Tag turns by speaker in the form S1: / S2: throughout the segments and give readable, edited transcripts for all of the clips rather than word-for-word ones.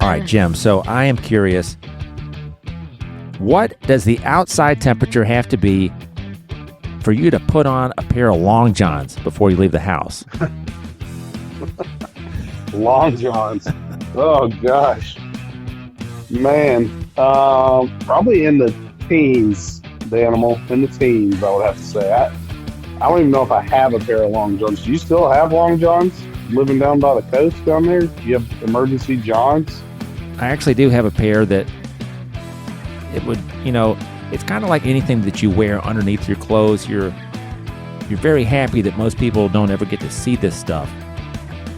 S1: All right, Jim, so I am curious. What does the outside temperature have to be for you to put on a pair of long johns before you leave the house?
S2: Long Johns. Oh gosh, man. Probably in the teens. The animal in the teens, I would have to say. I don't even know if I have a pair of long johns. Do you still have long johns? Living down by the coast down there, do you have emergency johns?
S1: I actually do have a pair that it would, it's kind of like anything that you wear underneath your clothes. You're very happy that most people don't ever get to see this stuff.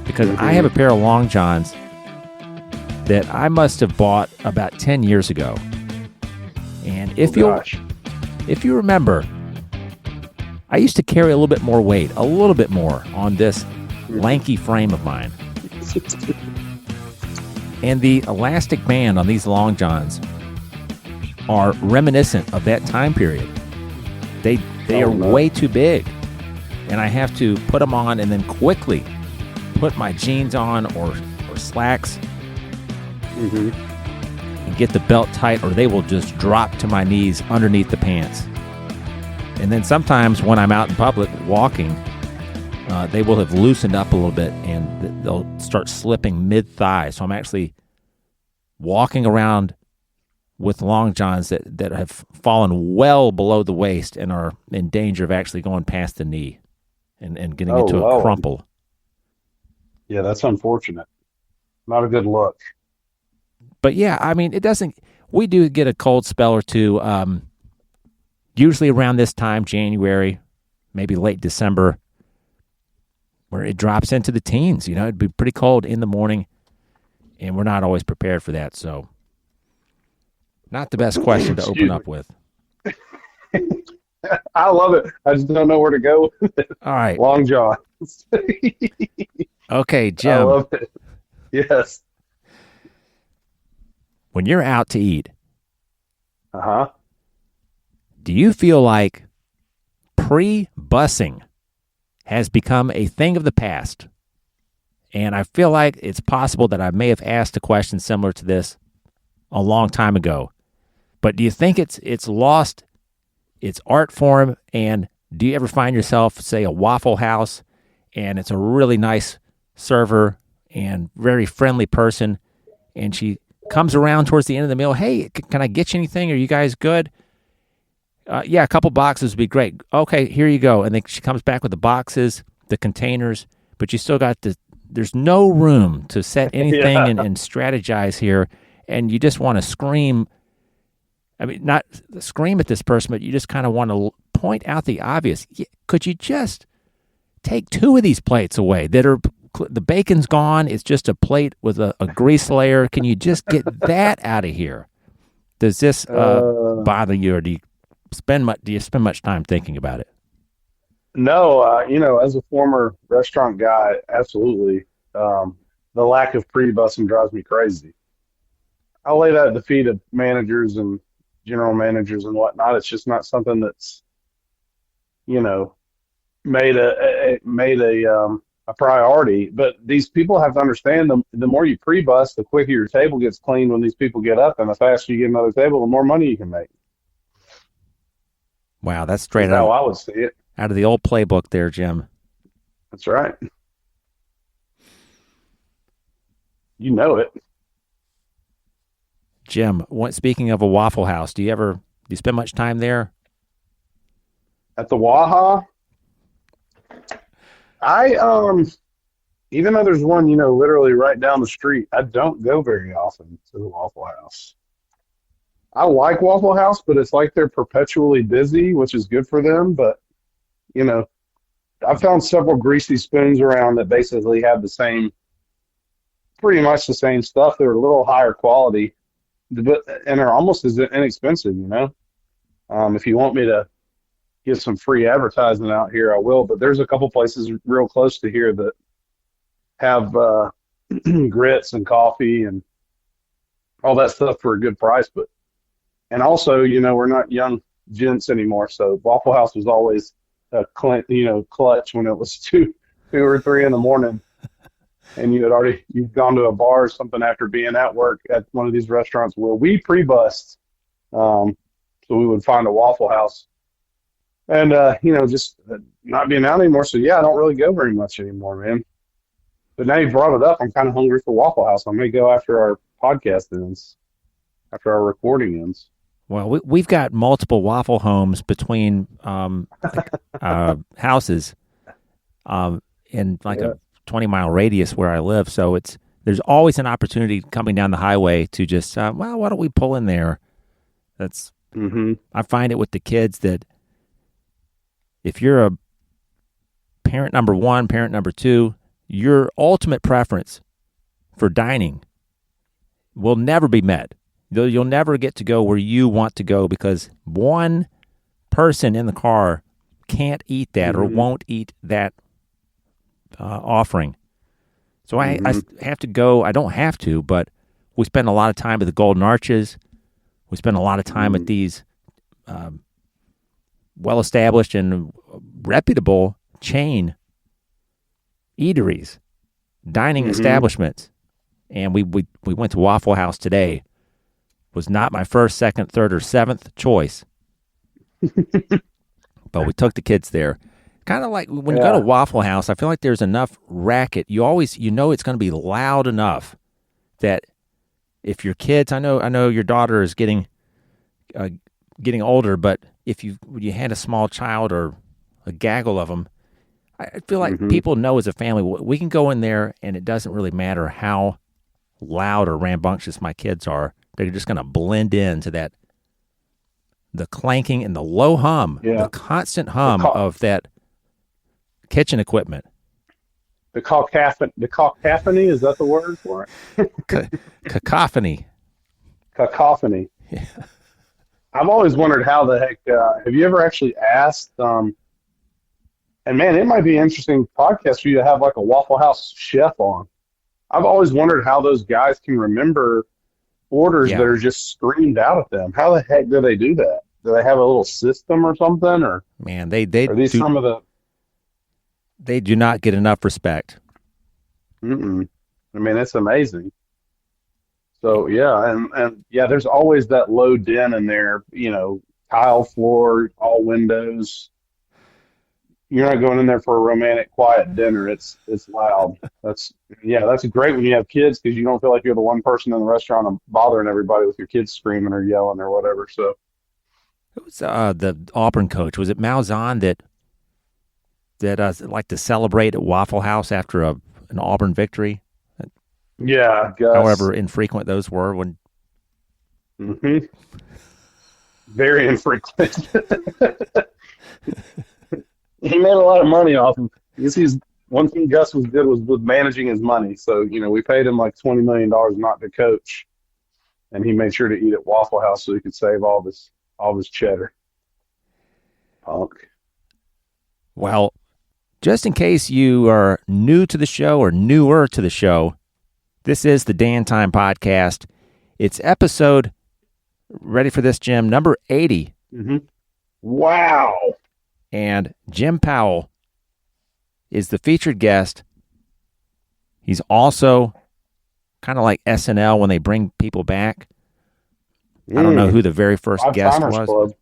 S1: Because I have a pair of long johns that I must have bought about 10 years ago. And if you remember, I used to carry a little bit more weight, a little bit more on this lanky frame of mine. And the elastic band on these long johns are reminiscent of that time period. They are way too big. And I have to put them on and then quickly put my jeans on or slacks and get the belt tight, or they will just drop to my knees underneath the pants. And then sometimes when I'm out in public walking, they will have loosened up a little bit and they'll start slipping mid-thigh. So I'm actually walking around with long johns that have fallen well below the waist and are in danger of actually going past the knee and getting into a crumple.
S2: Yeah, that's unfortunate. Not a good look.
S1: But yeah, I mean, we do get a cold spell or two, usually around this time, January, maybe late December, where it drops into the teens. It'd be pretty cold in the morning, and we're not always prepared for that. So, not the best question to open up with.
S2: I love it. I just don't know where to go with it.
S1: All right.
S2: Long johns.
S1: Okay, Jim.
S2: I love it. Yes.
S1: When you're out to eat,
S2: Uh-huh.
S1: do you feel like pre-bussing has become a thing of the past? And I feel like it's possible that I may have asked a question similar to this a long time ago. But do you think it's lost its art form? And do you ever find yourself, say, a Waffle House, and it's a really nice server and very friendly person, and she comes around towards the end of the meal, hey, can I get you anything? Are you guys good? Yeah, a couple boxes would be great. Okay, here you go. And then she comes back with the boxes, the containers, but you still got there's no room to set anything and strategize here, and you just want to scream. I mean, not scream at this person, but you just kind of want to point out the obvious. Could you just take two of these plates away that are, the bacon's gone, it's just a plate with a grease layer. Can you just get that out of here? Does this bother you, or do you spend much time thinking about it?
S2: No, as a former restaurant guy, absolutely. The lack of pre-bussing drives me crazy. I'll lay that at the feet of managers and general managers and whatnot. It's just not something that's, made a priority. But these people have to understand the more you pre-bus, the quicker your table gets cleaned when these people get up, and the faster you get another table, the more money you can make.
S1: Wow, that's straight
S2: That's how I would see it.
S1: Out of the old playbook there, Jim.
S2: That's right. You know it.
S1: Jim, speaking of a Waffle House, do you spend much time there?
S2: At the Waha? Even though there's one, literally right down the street, I don't go very often to the Waffle House. I like Waffle House, but it's like they're perpetually busy, which is good for them. But, I've found several greasy spoons around that basically have pretty much the same stuff. They're a little higher quality, and they're almost as inexpensive, If you want me to get some free advertising out here, I will. But there's a couple places real close to here that have grits and coffee and all that stuff for a good price. And also, we're not young gents anymore, so Waffle House was always a clutch when it was 2 or 3 in the morning. and you've gone to a bar or something after being at work at one of these restaurants where we pre-bust. So we would find a Waffle House and, just not being out anymore. So yeah, I don't really go very much anymore, man. But now you brought it up. I'm kind of hungry for Waffle House. I may go after our podcast ends, after our recording ends.
S1: Well, we've got multiple Waffle Homes between houses in like a 20-mile radius where I live. So there's always an opportunity coming down the highway to just, why don't we pull in there? That's I find it with the kids that if you're a parent number one, parent number two, your ultimate preference for dining will never be met. You'll never get to go where you want to go because one person in the car can't eat that or won't eat that offering. So I have to go. I don't have to, but we spend a lot of time at the Golden Arches. We spend a lot of time at these well-established and reputable chain eateries, dining establishments. And we went to Waffle House today. Was not my first, second, third, or seventh choice. But we took the kids there. Kind of like when you go to Waffle House, I feel like there's enough racket. You know it's going to be loud enough that if your kids, I know your daughter is getting older, but if you had a small child or a gaggle of them, I feel like people know as a family, we can go in there and it doesn't really matter how loud or rambunctious my kids are. They're just going to blend into the clanking and the low hum, the constant hum of that kitchen equipment.
S2: The cacophony, is that the word for it?
S1: Cacophony.
S2: Cacophony.
S1: Yeah.
S2: I've always wondered how the heck, have you ever actually asked, and man, it might be an interesting podcast for you to have like a Waffle House chef on. I've always wondered how those guys can remember orders that are just screamed out at them. How the heck do they do that? Do they have a little system or something? Or
S1: man, they do not get enough respect.
S2: I mean, it's amazing. So yeah, and yeah, there's always that low din in there. Tile floor, all windows. You're not going in there for a romantic, quiet dinner. It's loud. That's great when you have kids because you don't feel like you're the one person in the restaurant and bothering everybody with your kids screaming or yelling or whatever. So
S1: it was the Auburn coach. Was it Malzahn that liked to celebrate at Waffle House after an Auburn victory?
S2: Yeah, Gus.
S1: However infrequent those were when.
S2: Very infrequent. He made a lot of money off him. One thing Gus was good was with managing his money. So, we paid him like $20 million not to coach. And he made sure to eat at Waffle House so he could save all this cheddar. Punk.
S1: Well, just in case you are new to the show or newer to the show, this is the Dan Time Podcast. It's episode, ready for this, Jim, number 80.
S2: Wow.
S1: And Jim Powell is the featured guest. He's also kind of like SNL when they bring people back. I don't know who the very first guest was.
S2: Club.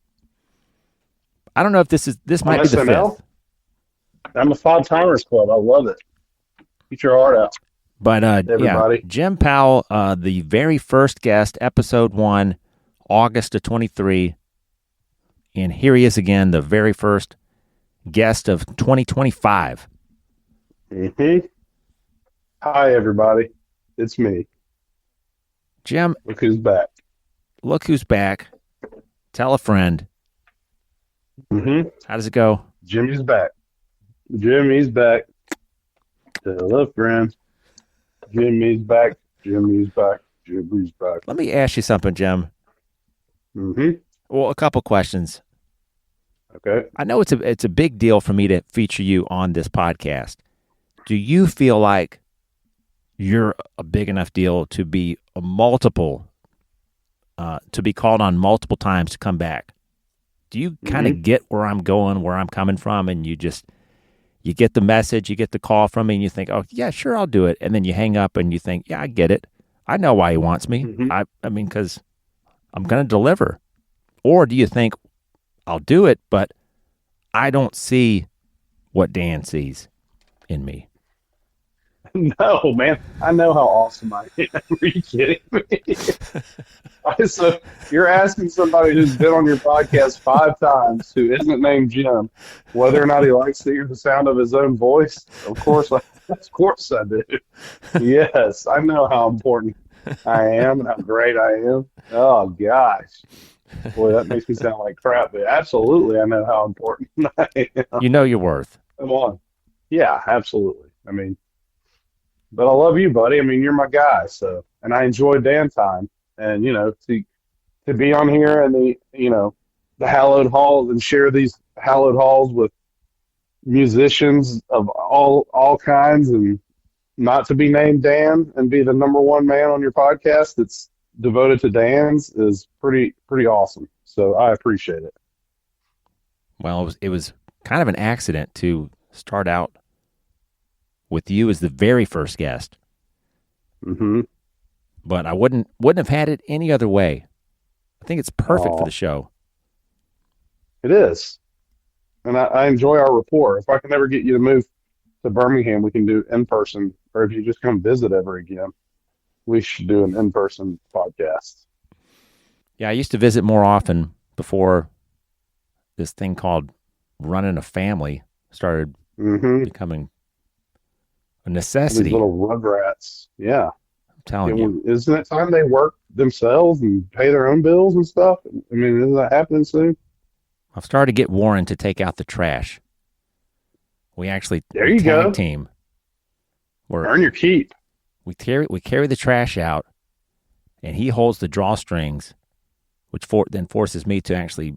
S1: I don't know if this might be the fifth.
S2: I'm a Five Timers Club. I love it. Get your heart out.
S1: But
S2: everybody.
S1: Jim Powell, the very first guest, episode 1, August of 23. And here he is again, the very first guest of 2025.
S2: Hi, everybody. It's me.
S1: Jim.
S2: Look who's back.
S1: Look who's back. Tell a friend. How does it go?
S2: Jimmy's back. Jimmy's back. Tell a friend. Jimmy's back. Jimmy's back. Jimmy's back.
S1: Let me ask you something, Jim. Well, a couple questions.
S2: Okay.
S1: I know it's a big deal for me to feature you on this podcast. Do you feel like you're a big enough deal to be to be called on multiple times to come back? Do you kind of get where I'm going, where I'm coming from, and You get the message, you get the call from me, and you think, oh, yeah, sure, I'll do it. And then you hang up and you think, yeah, I get it. I know why he wants me.
S2: Hmm.
S1: I mean, because I'm going to deliver. Or do you think, I'll do it, but I don't see what Dan sees in me?
S2: No, man. I know how awesome I am. Are you kidding me? So you're asking somebody who's been on your podcast 5 times who isn't named Jim whether or not he likes to hear the sound of his own voice? Of course I do. Yes, I know how important I am and how great I am. Oh gosh. Boy, that makes me sound like crap, but absolutely I know how important I am.
S1: You know your worth.
S2: Come on. Yeah, absolutely. I mean, but I love you, buddy. I mean, you're my guy, so and I enjoy Dan time. And to be on here and the hallowed halls and share these hallowed halls with musicians of all kinds and not to be named Dan and be the number one man on your podcast that's devoted to Dan's is pretty awesome. So I appreciate it.
S1: Well, it was kind of an accident to start out with you as the very first guest,
S2: Mm-hmm.
S1: but I wouldn't have had it any other way. I think it's perfect for
S2: Oh,
S1: the show.
S2: it is. And I enjoy our rapport. If I can ever get you to move to Birmingham, we can do in person. Or if you just come visit ever again, we should do an in person podcast.
S1: Yeah, I used to visit more often before this thing called running a family started
S2: Mm-hmm.
S1: becoming a
S2: These
S1: necessity.
S2: little rugrats. Yeah.
S1: I'm telling you.
S2: Isn't it time they work themselves and pay their own bills and stuff? I mean, isn't that happening soon?
S1: I've started to get Warren to take out the trash.
S2: There
S1: We
S2: you
S1: tag
S2: go.
S1: team where
S2: Earn your keep.
S1: we carry the trash out, and he holds the drawstrings, which then forces me to actually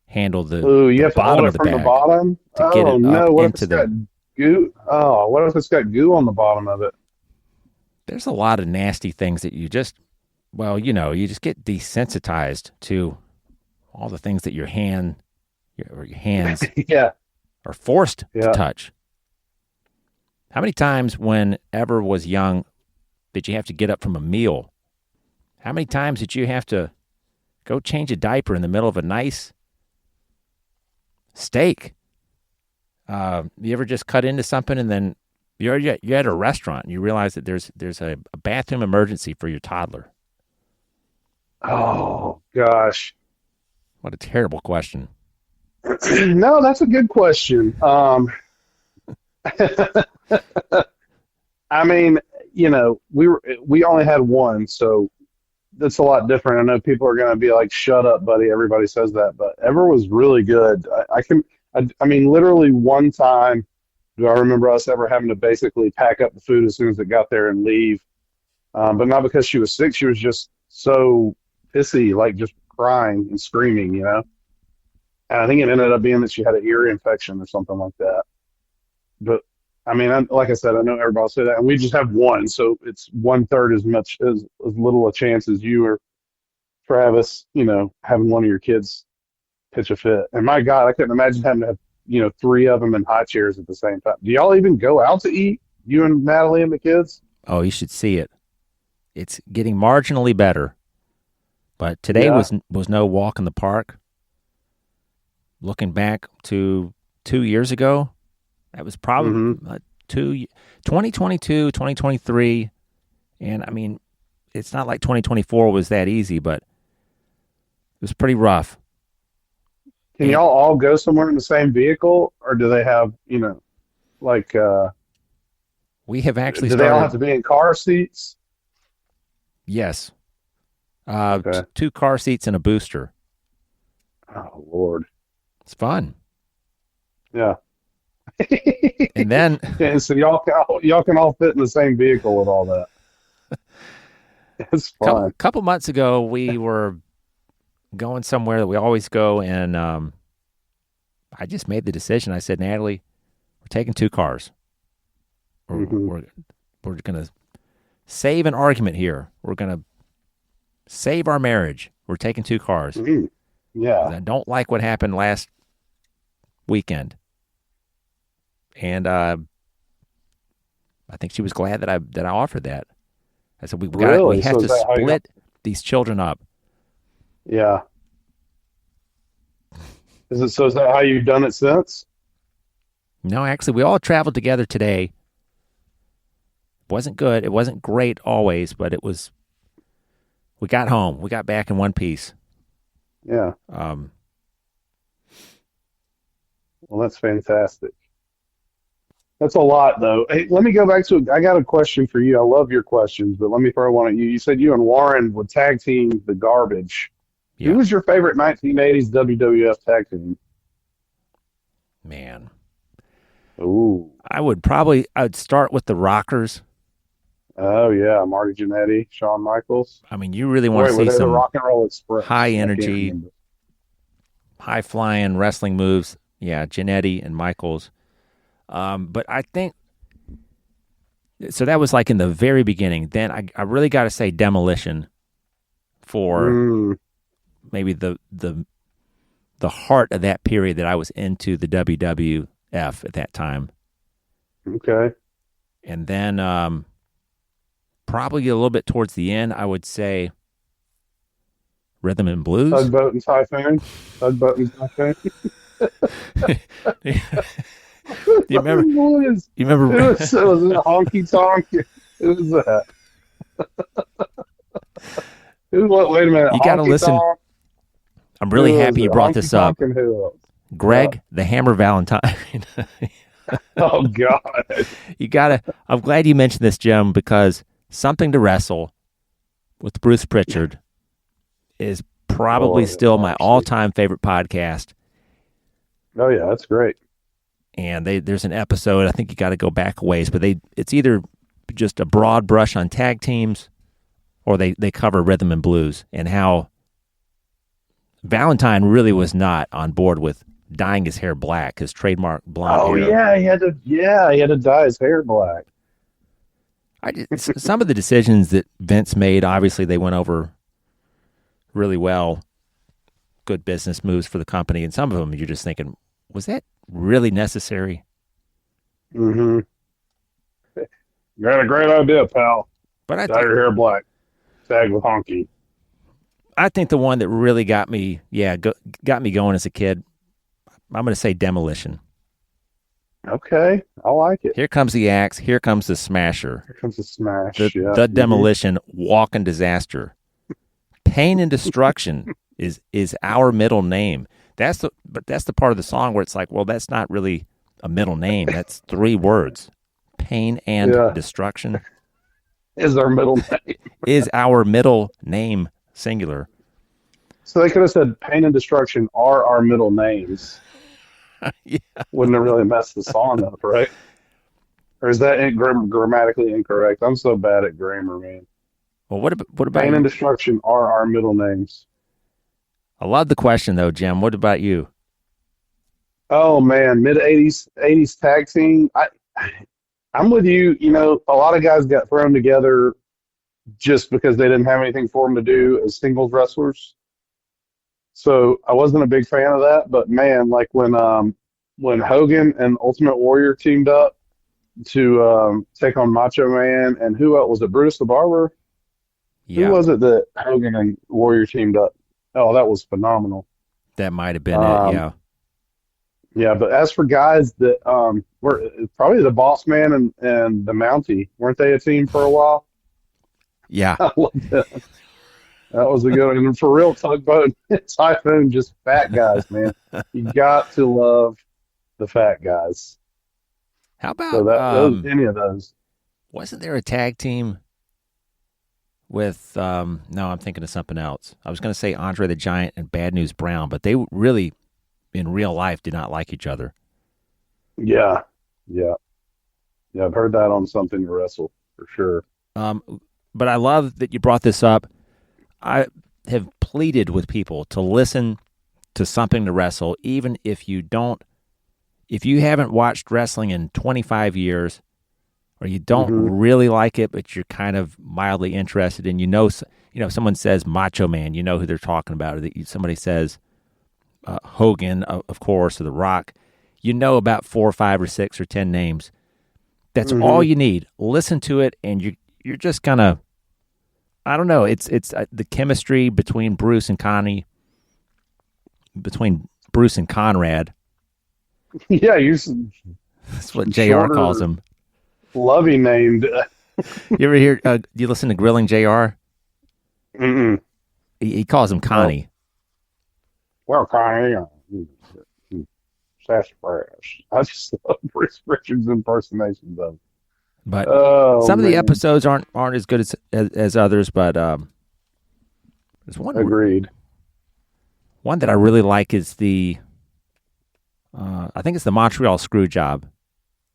S1: handle
S2: Ooh, you
S1: the
S2: have to hold
S1: bottom of
S2: it
S1: the
S2: from the
S1: bag
S2: bottom?
S1: to get
S2: Oh
S1: it up
S2: no, what if
S1: into
S2: it's
S1: the.
S2: got goo? Oh, what if it's got goo on the bottom of it?
S1: There's a lot of nasty things that you just get desensitized to all the things that your hands
S2: Yeah,
S1: are forced to
S2: yeah.
S1: touch. How many times whenever was young did you have to get up from a meal? How many times did you have to go change a diaper in the middle of a nice steak? You ever just cut into something and then you're at a restaurant and you realize that there's a bathroom emergency for your toddler?
S2: Oh gosh.
S1: What a terrible question.
S2: No, that's a good question. I mean, we only had one, so that's a lot different. I know people are going to be like, "Shut up, buddy." Everybody says that, but Ever was really good. I mean, literally one time do I remember us ever having to basically pack up the food as soon as it got there and leave. But not because she was sick; she was just so pissy, like just crying and screaming. And I think it ended up being that she had an ear infection or something like that. But I mean, like I said, I know everybody will say that, and we just have one, so it's one third as much as little a chance as you or Travis, having one of your kids pitch a fit. And my God, I couldn't imagine having to have three of them in high chairs at the same time. Do y'all even go out to eat? You and Natalie and the kids?
S1: Oh, you should see it. It's getting marginally better, but today
S2: Yeah.
S1: was no walk in the park. Looking back to 2 years ago, that was probably
S2: Mm-hmm.
S1: 2022, 2023. And I mean, it's not like 2024 was that easy, but it was pretty rough.
S2: Can
S1: And
S2: y'all all go somewhere in the same vehicle, or do they have, like,
S1: we have actually
S2: do they all have
S1: started,
S2: to be in car seats?
S1: yes,
S2: Okay.
S1: two car seats and a booster.
S2: Oh Lord.
S1: It's fun.
S2: Yeah.
S1: And then
S2: And so y'all can all fit in the same vehicle with all that. It's fun.
S1: couple months ago, we were going somewhere that we always go, and I just made the decision. I said, Natalie, we're taking two cars. We're
S2: Hmm.
S1: we're, we're going to save an argument here. We're going to save our marriage. We're taking two cars.
S2: Hmm. Yeah.
S1: I don't like what happened last weekend. And I think she was glad that I offered that. I said we
S2: Really?
S1: have
S2: So is
S1: to
S2: that how you?
S1: split these children up.
S2: Yeah. Is it so? Is that how you've done it since?
S1: No, actually, we all traveled together today. It wasn't good. It wasn't great always, but it was. We got home. We got back in one piece.
S2: Yeah.
S1: Um,
S2: Well, that's fantastic. That's a lot, though. Hey, let me go back to. I got a question for you. I love your questions, but let me throw one at you. You said you and Warren would tag team the garbage. Who
S1: yeah,
S2: was your favorite 1980s WWF tag team?
S1: man.
S2: Ooh.
S1: I'd start with the Rockers.
S2: Oh yeah, Marty Jannetty, Shawn Michaels.
S1: I mean, you really want
S2: Wait,
S1: to
S2: were
S1: see
S2: they the
S1: some
S2: Rock and Roll
S1: high
S2: Express? I can't
S1: energy,
S2: remember.
S1: high flying wrestling moves. Yeah, Janetti and Michaels. But I think so. That was like in the very beginning. Then I really got to say Demolition for
S2: Mm,
S1: maybe the heart of that period that I was into the WWF at that time.
S2: okay.
S1: And then probably a little bit towards the end, I would say Rhythm and Blues.
S2: Tugboat and Typhoon. Tugboat and Typhoon.
S1: you remember?
S2: Boys.
S1: You remember?
S2: It was a honky tonk. Who was that? Who what? Wait a minute.
S1: You got to
S2: Honky
S1: listen.
S2: tonk.
S1: I'm really
S2: Who was
S1: happy you
S2: it?
S1: brought
S2: Honky
S1: this up,
S2: tonk and who else? Yeah.
S1: Greg the Hammer Valentine.
S2: Oh God.
S1: You gotta. I'm glad you mentioned this, Jim, because Something to Wrestle with Bruce Pritchard is probably
S2: Oh,
S1: still my
S2: honestly.
S1: all-time favorite podcast.
S2: Oh yeah, that's great.
S1: And there's an episode. I think you got to go back a ways, but it's either just a broad brush on tag teams, or they cover rhythm and blues and how Valentine really was not on board with dyeing his hair black, his trademark blonde
S2: Oh
S1: hair.
S2: yeah, he had to. Yeah, he had to dye his hair black.
S1: Some of the decisions that Vince made, obviously, they went over really well. Good business moves for the company, and some of them you're just thinking, was that really necessary?
S2: Mm-hmm. You had a great idea, pal.
S1: But
S2: Dye your hair black. Tag with honky.
S1: I think the one that really got me, got me going as a kid, I'm going to say Demolition.
S2: Okay, I like it.
S1: Here comes the axe. Here comes the smasher.
S2: Here comes the smash.
S1: The,
S2: Yeah.
S1: the demolition, walking disaster. Pain and destruction is our middle name. But that's the part of the song where it's like, well, that's not really a middle name. That's 3 words. Pain and destruction
S2: Is our middle name.
S1: is our middle name, singular.
S2: So they could have said pain and destruction are our middle names.
S1: Yeah.
S2: Wouldn't have really messed the song up, right? Or is that grammatically incorrect? I'm so bad at grammar, man.
S1: Well, what about
S2: Pain
S1: you?
S2: and destruction are our middle names.
S1: I love the question though, Jim. What about you?
S2: Oh man, mid '80s tag team. I'm with you. You know, a lot of guys got thrown together just because they didn't have anything for them to do as singles wrestlers. So I wasn't a big fan of that. But man, like when Hogan and Ultimate Warrior teamed up to take on Macho Man, and who else was it? Brutus the Barber. Who
S1: Yeah,
S2: was it that Hogan and Warrior teamed up? Oh, that was phenomenal.
S1: that might have been it.
S2: Um,
S1: Yeah.
S2: Yeah, but as for guys that were probably the Boss Man and the Mountie, weren't they a team for a while?
S1: Yeah.
S2: I love that. That was a good one. And for real, Tugboat and Typhoon, just fat guys, man. You got to love the fat guys.
S1: How
S2: So
S1: about
S2: any of those.
S1: wasn't there a tag team with no, I'm thinking of something else. I was going to say Andre the Giant and Bad News Brown, but they really in real life did not like each other.
S2: Yeah, yeah, yeah. I've heard that on Something to Wrestle for sure.
S1: But I love that you brought this up. I have pleaded with people to listen to Something to Wrestle, even if you haven't watched wrestling in 25 years, or you don't really like it, but you're kind of mildly interested, and if someone says Macho Man, you know who they're talking about. Or somebody says Hogan, of course, or The Rock. you know about 4 or 5 or 6 or 10 names. That's
S2: Mm-hmm.
S1: all you need. Listen to it, and you're just gonna. I don't know. It's the chemistry between Bruce and Connie, between Bruce and Conrad.
S2: Yeah,
S1: That's what Jr.
S2: shorter,
S1: calls him.
S2: loving named.
S1: You ever hear? You listen to Grilling Jr.
S2: Mm-mm.
S1: He calls him Connie.
S2: Well, Connie, sassafras. I just love Bruce Richards' impersonations of him.
S1: But
S2: Oh,
S1: some of the
S2: man.
S1: episodes aren't as good as others. But there's
S2: Agreed.
S1: one that I really like is the. I think it's the Montreal Screw Job.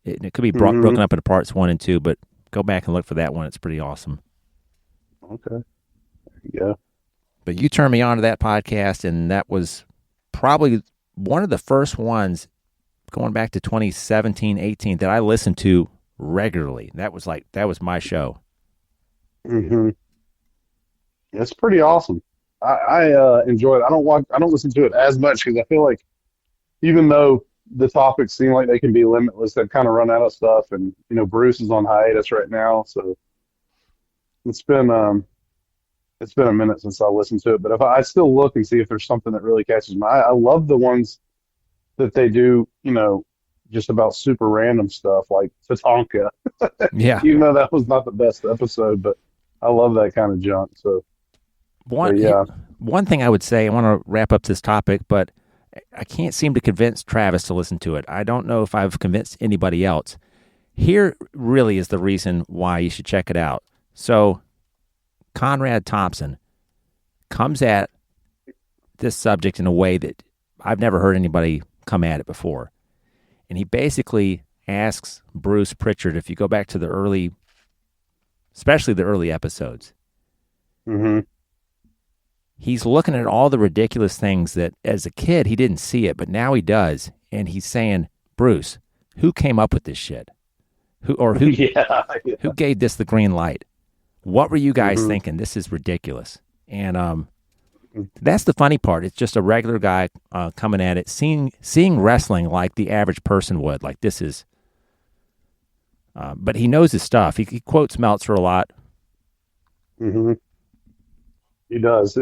S1: It could be broken up into parts 1 and 2, but go back and look for that one. It's pretty awesome.
S2: Okay. There you go.
S1: But you turned me on to that podcast, and that was probably one of the first ones going back to 2017, 18 that I listened to regularly. That was my show.
S2: Mm-hmm. It's pretty awesome. I enjoy it. I don't listen to it as much because I feel like even though the topics seem like they can be limitless, they've kind of run out of stuff. And Bruce is on hiatus right now, so it's been a minute since I listened to it. But if I still look and see if there's something that really catches my eye. I love the ones that they do, just about super random stuff like Tatanka.
S1: Yeah.
S2: Even though that was not the best episode, but I love that kind of junk. So
S1: One thing I would say, I want to wrap up this topic, but I can't seem to convince Travis to listen to it. I don't know if I've convinced anybody else. Here really is the reason why you should check it out. So Conrad Thompson comes at this subject in a way that I've never heard anybody come at it before. And he basically asks Bruce Pritchard, if you go back to especially the early episodes,
S2: mm-hmm.
S1: he's looking at all the ridiculous things that as a kid he didn't see it, but now he does. And he's saying, Bruce, who came up with this shit? Who gave this the green light? What were you guys thinking? This is ridiculous. And that's the funny part. It's just a regular guy coming at it, seeing wrestling like the average person would. Like this is, but he knows his stuff. He quotes Meltzer a lot.
S2: Mm-hmm. He does.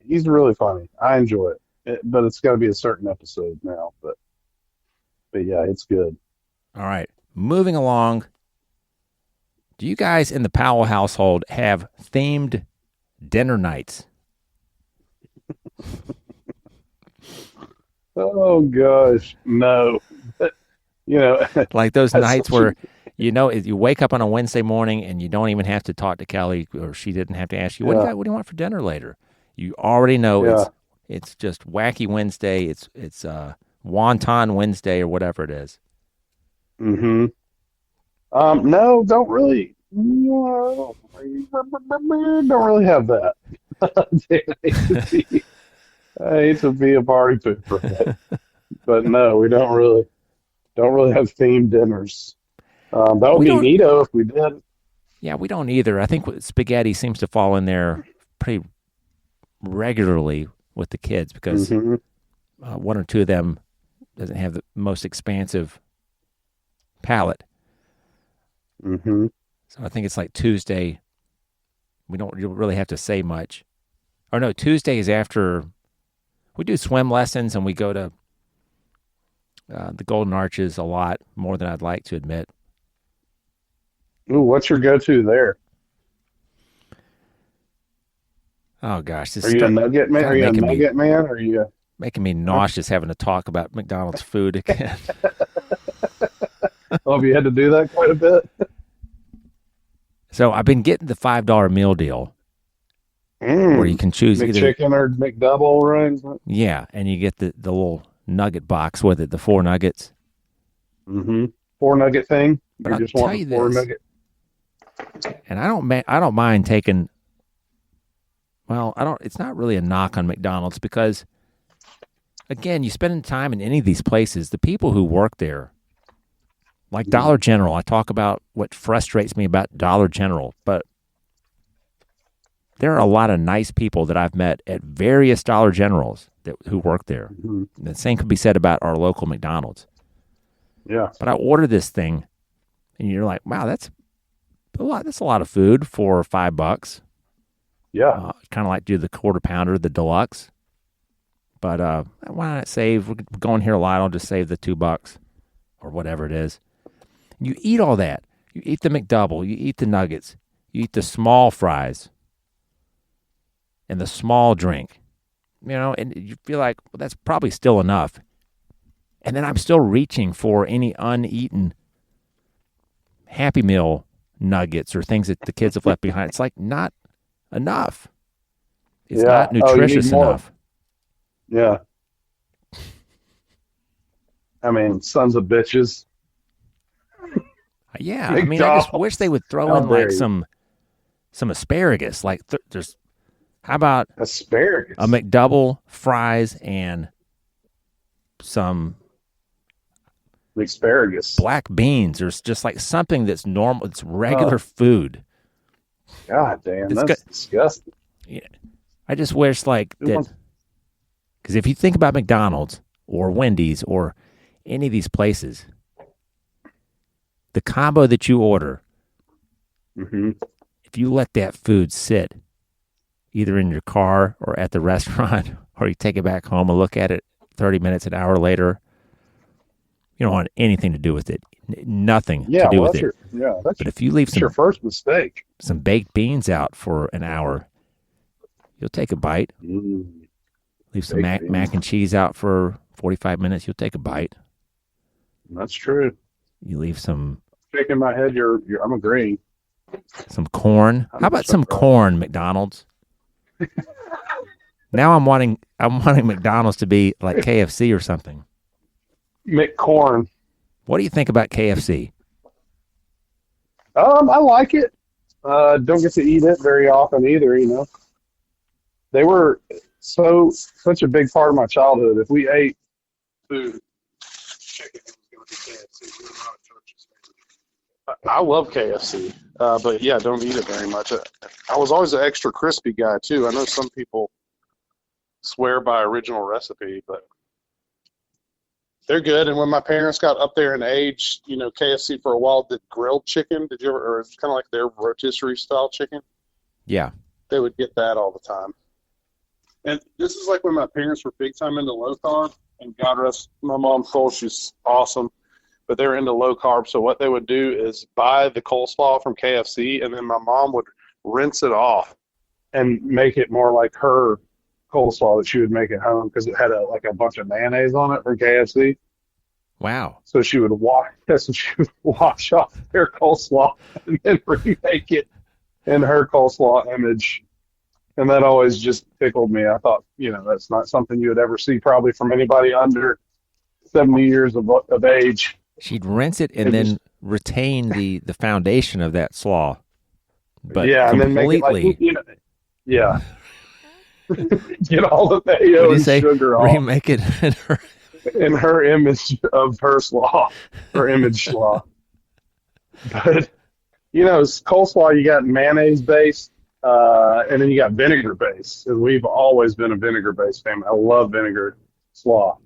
S2: He's really funny. I enjoy it, but it's got to be a certain episode now. But yeah, it's good.
S1: All right, moving along. Do you guys in the Powell household have themed dinner nights?
S2: Oh gosh, no.
S1: Like those nights where you wake up on a Wednesday morning and you don't even have to talk to Kelly, or she didn't have to ask you, what do you want for dinner later? You already know it's just Wacky Wednesday. It's Wonton Wednesday or whatever it is.
S2: Mm-hmm. No, don't really. Don't really have that. I hate to be a party pooper, but no, we don't really have themed dinners. That would be neato if we did.
S1: Yeah, we don't either. I think spaghetti seems to fall in there pretty regularly with the kids because one or two of them doesn't have the most expansive palate.
S2: Mm-hmm.
S1: So I think it's like Tuesday. We don't really have to say much. Or no, Tuesday is after we do swim lessons and we go to the Golden Arches a lot, more than I'd like to admit.
S2: Ooh, what's your go-to there?
S1: Oh gosh,
S2: Are you a nugget man? Are you a nugget man? Or are you
S1: making me nauseous having to talk about McDonald's food again?
S2: Oh, have you had to do that quite a bit?
S1: So I've been getting the $5 meal deal where you can choose either
S2: McChicken or McDouble, right?
S1: Yeah, and you get the little nugget box with it, the 4 nuggets.
S2: Mm-hmm. 4 nugget thing.
S1: But
S2: you
S1: I'll
S2: just
S1: tell
S2: want
S1: you
S2: 4
S1: this,
S2: nugget.
S1: and I don't mind taking. Well, It's not really a knock on McDonald's because, again, you spend time in any of these places. The people who work there, like Dollar General, I talk about what frustrates me about Dollar General, but there are a lot of nice people that I've met at various Dollar Generals who work there. Mm-hmm. The same could be said about our local McDonald's.
S2: Yeah.
S1: But I ordered this thing, and you're like, wow, that's a lot. That's a lot of food for $5.
S2: Yeah.
S1: Kind of like do the quarter pounder, the deluxe. But why not save? We're going here a lot. I'll just save the $2 or whatever it is. You eat all that. You eat the McDouble. You eat the nuggets. You eat the small fries and the small drink. And you feel like, well, that's probably still enough. And then I'm still reaching for any uneaten Happy Meal nuggets or things that the kids have left behind. It's like not enough. It's not nutritious enough.
S2: Yeah. I mean, sons of bitches.
S1: Yeah, I mean, I just wish they would throw in like some asparagus. Like, there's how about
S2: asparagus,
S1: a McDouble, fries, and some
S2: asparagus,
S1: black beans, or just like something that's normal. It's regular food.
S2: God damn, that's disgusting.
S1: Yeah, I just wish like that. Because if you think about McDonald's or Wendy's or any of these places, the combo that you order, if you let that food sit either in your car or at the restaurant, or you take it back home and look at it 30 minutes, an hour later, you don't want anything to do with it. Nothing to do with it. But if you leave
S2: your first mistake,
S1: some baked beans out for an hour, you'll take a bite. Leave some mac and cheese out for 45 minutes, you'll take a bite.
S2: That's true.
S1: You leave some...
S2: Shaking my head, I'm agreeing.
S1: Some corn. How about some corn, McDonald's? Now I'm wanting McDonald's to be like KFC or something.
S2: McCorn.
S1: What do you think about KFC?
S2: I like it. Don't get to eat it very often either, They were such a big part of my childhood. If we ate food, chicken was going to be KFC. I love KFC, but yeah, don't eat it very much. I was always an extra crispy guy too. I know some people swear by original recipe, but they're good. And when my parents got up there in age, KFC for a while did grilled chicken. Did you ever? Or it's kind of like their rotisserie style chicken.
S1: Yeah,
S2: they would get that all the time. And this is like when my parents were big time into low carb. And God rest my mom's soul, she's awesome. But they were into low carb. So what they would do is buy the coleslaw from KFC, and then my mom would rinse it off and make it more like her coleslaw that she would make at home, because it had a bunch of mayonnaise on it for KFC.
S1: Wow.
S2: So she would wash off their coleslaw and then remake it in her coleslaw image. And that always just tickled me. I thought, that's not something you would ever see probably from anybody under 70 years of age.
S1: She'd rinse it and then retain the foundation of that slaw. But
S2: and then make it like, yeah. Get all the mayo and sugar off.
S1: Remake it
S2: in her image of her slaw, her image slaw. But, coleslaw, you got mayonnaise based. And then you got vinegar base, and we've always been a vinegar based family. I love vinegar slaw.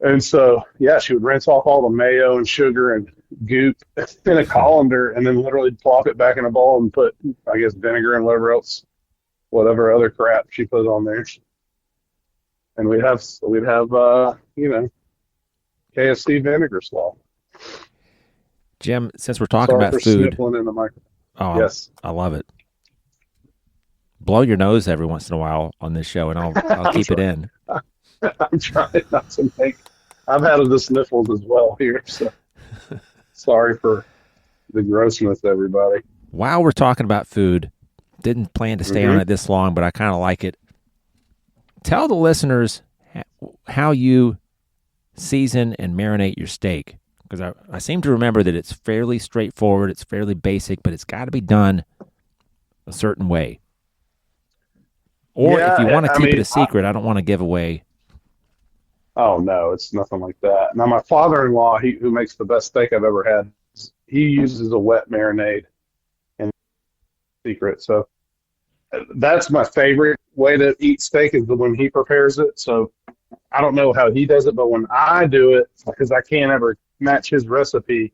S2: And so, she would rinse off all the mayo and sugar and goop in a colander, and then literally plop it back in a bowl and put, I guess, vinegar and whatever other crap she put on there. And we'd have KFC vinegar slaw.
S1: Jim, since we're talking about food,
S2: sniffling in the microphone.
S1: Oh, yes, I love it. Blow your nose every once in a while on this show, and I'll keep it in.
S2: I'm trying not to make. I've had the sniffles as well here, so sorry for the grossness, everybody.
S1: While we're talking about food, didn't plan to stay on it this long, but I kind of like it. Tell the listeners how you season and marinate your steak, because I seem to remember that it's fairly straightforward, it's fairly basic, but it's got to be done a certain way. Or if you want to keep it a secret, I don't want to give away.
S2: Oh, no, it's nothing like that. Now, my father-in-law, who makes the best steak I've ever had, he uses a wet marinade in secret. So that's my favorite way to eat steak, is when he prepares it. So I don't know how he does it, but when I do it, because I can't ever match his recipe,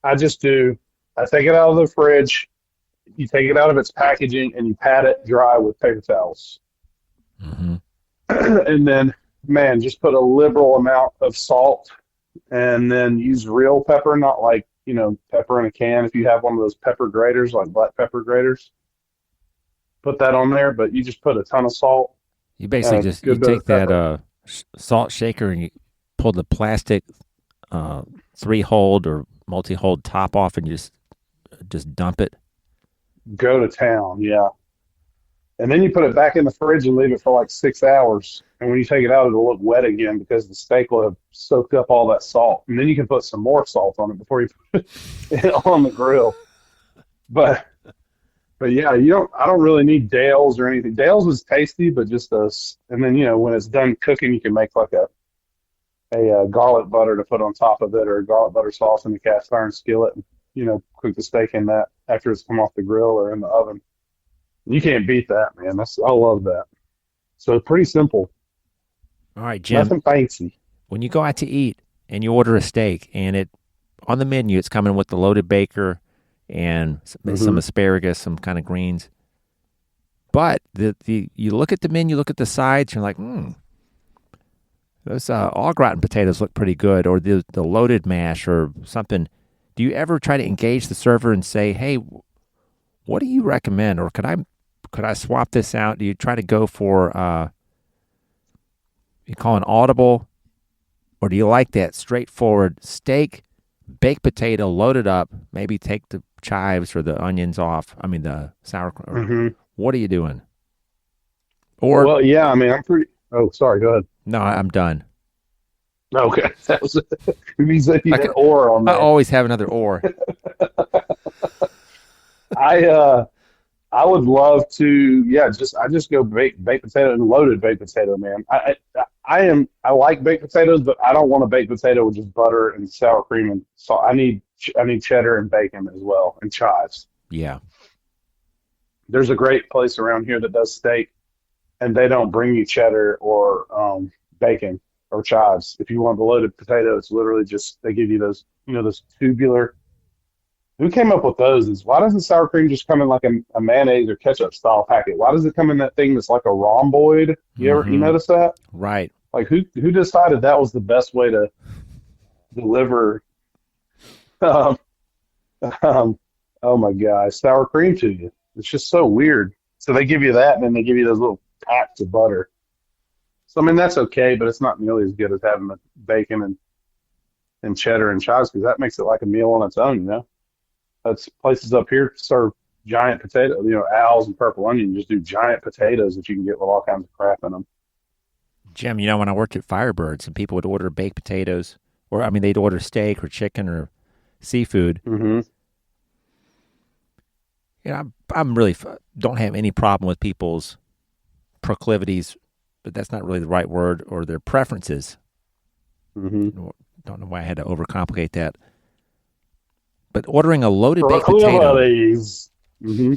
S2: I just do, I take it out of the fridge, you take it out of its packaging, and you pat it dry with paper towels.
S1: Mm-hmm.
S2: And then, man, just put a liberal amount of salt and then use real pepper, not like, pepper in a can. If you have one of those pepper graters, like black pepper graters, put that on there, but you just put a ton of salt
S1: You
S2: and
S1: basically
S2: a
S1: just you
S2: good bit
S1: take
S2: of
S1: that
S2: pepper.
S1: salt shaker and you pull the plastic 3-hold or multi-hold top off and you just dump it.
S2: Go to town, yeah. And then you put it back in the fridge and leave it for like 6 hours. And when you take it out, it'll look wet again because the steak will have soaked up all that salt. And then you can put some more salt on it before you put it on the grill. But but yeah, I don't really need Dale's or anything. Dale's is tasty, but just us. And then when it's done cooking, you can make like a garlic butter to put on top of it, or a garlic butter sauce in the cast iron skillet. And, cook the steak in that after it's come off the grill or in the oven. You can't beat that, man. I love that. So pretty simple,
S1: All right, Jim.
S2: nothing fancy.
S1: When you go out to eat and you order a steak and it on the menu it's coming with the loaded baker and some
S2: Hmm.
S1: asparagus, some kind of greens. But the you look at the menu, look at the sides, you're like, those au gratin potatoes look pretty good, or the loaded mash or something. Do you ever try to engage the server and say, hey, what do you recommend, or could I swap this out? Do you try to go for you call an audible, or do you like that straightforward steak, baked potato loaded up? Maybe take the chives or the onions off. I mean the sauerkraut.
S2: Hmm.
S1: What are you doing? Or
S2: Well, yeah, I mean, I'm pretty. Oh, sorry. Go ahead.
S1: no, I'm done.
S2: Okay, that was. You said you
S1: I
S2: had
S1: could.
S2: or on
S1: I
S2: there.
S1: always have another or.
S2: I I would love to. Yeah, I just go baked potato and loaded baked potato, man. I like baked potatoes, but I don't want a baked potato with just butter and sour cream and salt. I need cheddar and bacon as well and chives.
S1: Yeah.
S2: There's a great place around here that does steak, and they don't bring you cheddar or bacon or chives. If you want the loaded potato, it's literally just they give you those, those tubular. Who came up with those? Is why doesn't sour cream just come in like a mayonnaise or ketchup style packet? Why does it come in that thing that's like a rhomboid? You
S1: Mm-hmm.
S2: notice that?
S1: Right.
S2: Like who decided that was the best way to deliver um, um, oh my gosh, sour cream to you? It's just so weird. So they give you that, and then they give you those little packs of butter. So I mean that's okay, but it's not nearly as good as having the bacon and cheddar and chives because that makes it like a meal on its own. That's places up here serve giant potato, Al's and Purple Onion just do giant potatoes that you can get with all kinds of crap in them.
S1: Jim, when I worked at Firebirds and people would order baked potatoes, or I mean, they'd order steak or chicken or seafood.
S2: Hmm.
S1: I'm really don't have any problem with people's proclivities, but that's not really the right word, or their preferences.
S2: Hmm.
S1: Don't know why I had to overcomplicate that. But ordering a loaded baked potato,
S2: Proclivities. Hmm.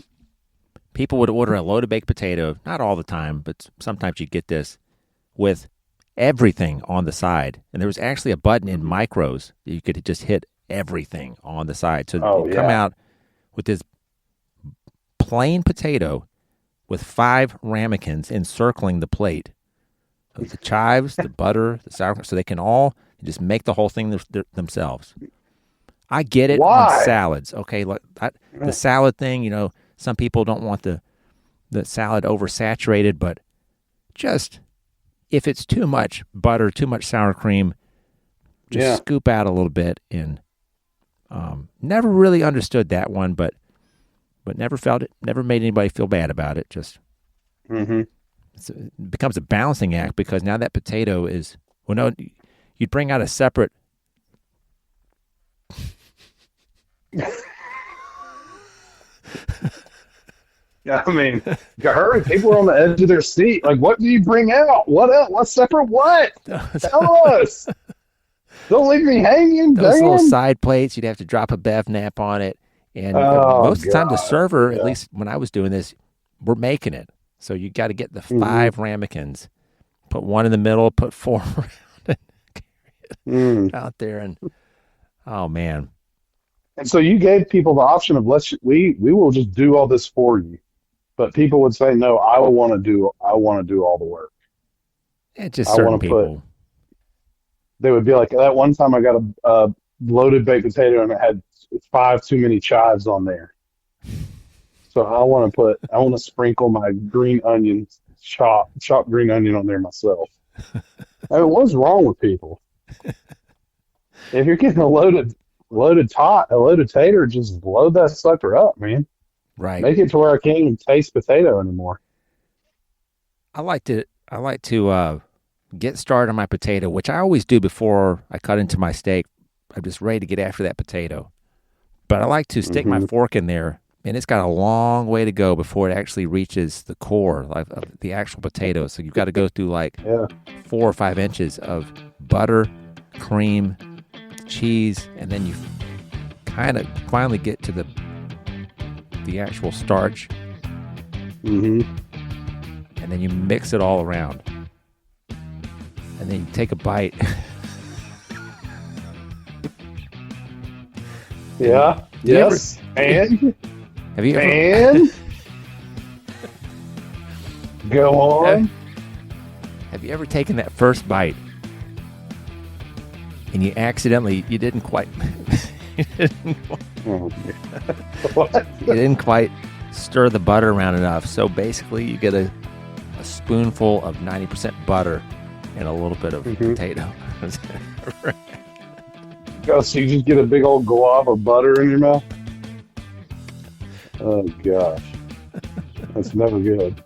S1: people would order a loaded baked potato, not all the time, but sometimes you get this with everything on the side. And there was actually a button in micros that you could just hit everything on the side. So
S2: Oh
S1: you'd come
S2: yeah.
S1: out with this plain potato with 5 ramekins encircling the plate of the chives, the butter, the sauerkraut, so they can all just make the whole thing themselves. I get it on
S2: Why?
S1: salads. Okay, the salad thing, some people don't want the salad oversaturated, but just if it's too much butter, too much sour cream, just
S2: Yeah.
S1: scoop out a little bit. And never really understood that one, but never felt it. Never made anybody feel bad about it. Just
S2: Hmm.
S1: it becomes a balancing act because now that potato is no, you'd bring out a separate.
S2: Yeah. I mean, hurry! People are on the edge of their seat. Like, what do you bring out? What else? What separate? What? Tell us. Don't leave me hanging,
S1: Those little
S2: Dan.
S1: side plates, you'd have to drop a bev nap on it. And
S2: Oh
S1: most of the time, the
S2: God.
S1: server, at
S2: Yeah.
S1: least when I was doing this, we're making it. So you got to get the
S2: Hmm.
S1: 5 ramekins put one in the middle, put four
S2: Mm.
S1: out there, and oh man,
S2: And so you gave people the option of we will just do all this for you. But people would say, no, I want to do all the work.
S1: it's just
S2: I
S1: certain
S2: want to put,
S1: people.
S2: they would be like, that one time I got a loaded baked potato and it had five too many chives on there. So I want to sprinkle my green onion, chopped green onion on there myself. I mean, what's wrong with people? If you're getting a loaded tater, just load that sucker up, man.
S1: Right.
S2: Make it to where I can't even taste potato anymore.
S1: I like to get started on my potato, which I always do before I cut into my steak. I'm just ready to get after that potato. But I like to stick my
S2: Hmm.
S1: fork in there, and it's got a long way to go before it actually reaches the core, like of the actual potato. So you've got to go through like
S2: Yeah.
S1: 4 or 5 inches of butter, cream, cheese, and then you kind of finally get to the actual starch,
S2: Hmm.
S1: and then you mix it all around, and then you take a bite.
S2: Yeah.
S1: you ever-
S2: Yes. And
S1: Have you ever?
S2: and go on.
S1: Have you ever taken that first bite and you didn't quite
S2: Oh, what?
S1: you didn't quite stir the butter around enough. So basically you get a spoonful of 90% butter and a little bit of
S2: Mhm.
S1: potato.
S2: Oh, so you just get a big old glob of butter in your mouth? Oh gosh, that's never good.